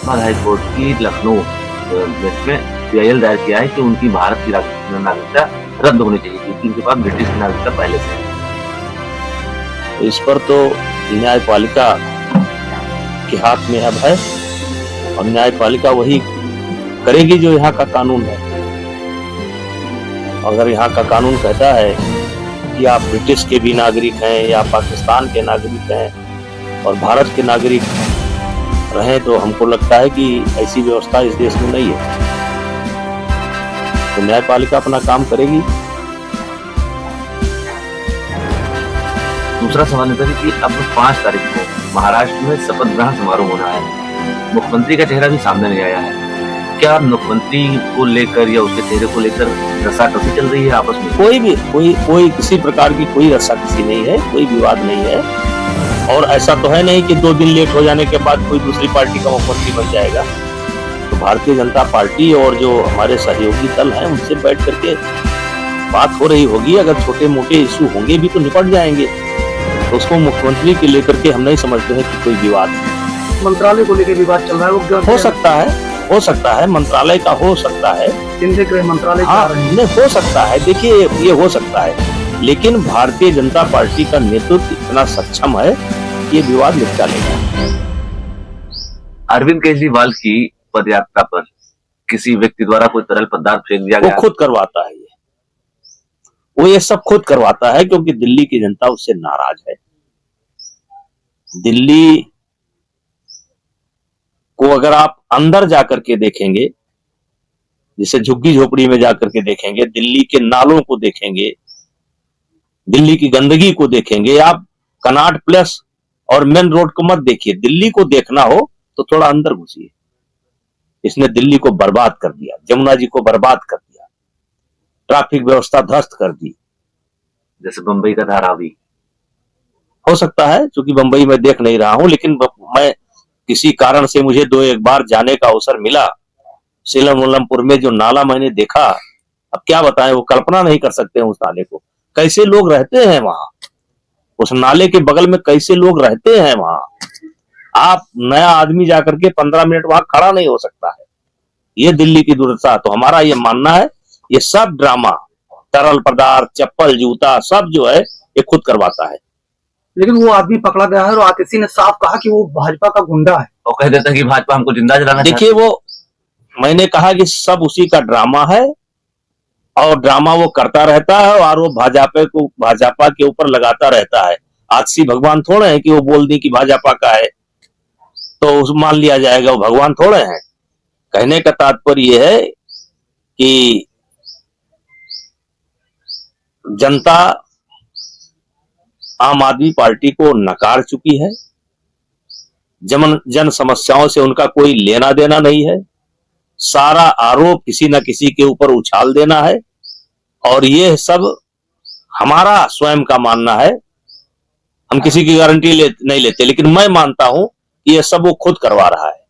Allahabad high court की Lucknow bench में PIL दायर किया है कि उनकी भारत की नागरिकता रद्द होनी चाहिए क्योंकि उनके पास ब्रिटिश की नागरिकता पहले से है। इस पर तो न्यायपालिका के हाथ में अब है और न्यायपालिका वही करेगी जो यहाँ का कानून है। अगर यहाँ का कानून कहता है कि आप ब्रिटिश के भी नागरिक हैं या पाकिस्तान के नागरिक हैं और भारत के नागरिक रहें, तो हमको लगता है कि ऐसी व्यवस्था इस देश में नहीं है। तो न्यायपालिका अपना काम करेगी। दूसरा सवाल है कि अब 5 तारीख को महाराष्ट्र में शपथ ग्रहण समारोह होना है। मुख्यमंत्री का चेहरा भी सामने नहीं आया है। क्या मुख्यमंत्री को लेकर या उसके चेहरे को लेकर रस्साकसी चल रही है आपस में? कोई किसी प्रकार की कोई रस्साकसी नहीं है, कोई विवाद नहीं है। और ऐसा तो है नहीं कि 2 दिन लेट हो जाने के बाद कोई दूसरी पार्टी का मुख्यमंत्री बन जाएगा। तो भारतीय जनता पार्टी और जो हमारे सहयोगी दल हैं उनसे बैठ करके बात हो रही होगी। अगर छोटे मोटे इश्यू होंगे भी तो निपट जाएंगे। तो उसको मुख्यमंत्री के लेकर के हम नहीं समझते हैं कि कोई विवाद है। मंत्रालय को लेकर विवाद चल रहा है, वो हो सकता है मंत्रालय का हो सकता है, केंद्रीय गृह मंत्रालय हो सकता है। देखिए ये हो सकता है, लेकिन भारतीय जनता पार्टी का नेतृत्व इतना सक्षम है कि ये विवाद निपटा लेगा। अरविंद केजरीवाल की पदयात्रा पर किसी व्यक्ति द्वारा कोई तरल पदार्थ फेंक दिया गया, वो खुद करवाता है। वो ये सब खुद करवाता है क्योंकि दिल्ली की जनता उससे नाराज है। दिल्ली को अगर आप अंदर जाकर के देखेंगे, जैसे झुग्गी झोपड़ी में जाकर के देखेंगे, दिल्ली के नालों को देखेंगे, दिल्ली की गंदगी को देखेंगे, आप कनॉट प्लेस और मेन रोड को मत देखिए। दिल्ली को देखना हो तो थोड़ा अंदर घुसिए। इसने दिल्ली को बर्बाद कर दिया, जमुना जी को बर्बाद कर दिया, ट्रैफिक व्यवस्था ध्वस्त कर दी। जैसे बंबई का धारावी हो सकता है, क्योंकि बंबई में देख नहीं रहा हूं, लेकिन मैं किसी कारण से मुझे 2-1 बार जाने का अवसर मिला। सीलम उल्लमपुर में जो नाला मैंने देखा, अब क्या बताएं, वो कल्पना नहीं कर सकते हैं उस नाले को। कैसे लोग रहते हैं वहां, उस नाले के बगल में कैसे लोग रहते हैं वहां। आप नया आदमी जाकर के 15 मिनट वहां खड़ा नहीं हो सकता है। ये दिल्ली की दुर्दशा। तो हमारा ये मानना है ये सब ड्रामा, तरल पदार्थ, चप्पल, जूता, सब जो है ये खुद करवाता है। लेकिन वो आदमी पकड़ा गया है और आतिशी ने साफ कहा कि वो भाजपा का गुंडा है। वो कह देता है कि भाजपा हमको जिंदा जलाना। देखिए, वो मैंने कहा कि सब उसी का ड्रामा है और ड्रामा वो करता रहता है और वो भाजपा के ऊपर लगाता रहता है। आतिशी भगवान थोड़े हैं कि वो बोल दी कि भाजपा का है तो मान लिया जाएगा। वो भगवान थोड़े हैं। कहने का तात्पर्य यह है कि जनता आम आदमी पार्टी को नकार चुकी है। जन समस्याओं से उनका कोई लेना देना नहीं है। सारा आरोप किसी न किसी के ऊपर उछाल देना है और ये सब हमारा स्वयं का मानना है। हम किसी की गारंटी नहीं लेते, लेकिन मैं मानता हूं कि ये सब वो खुद करवा रहा है।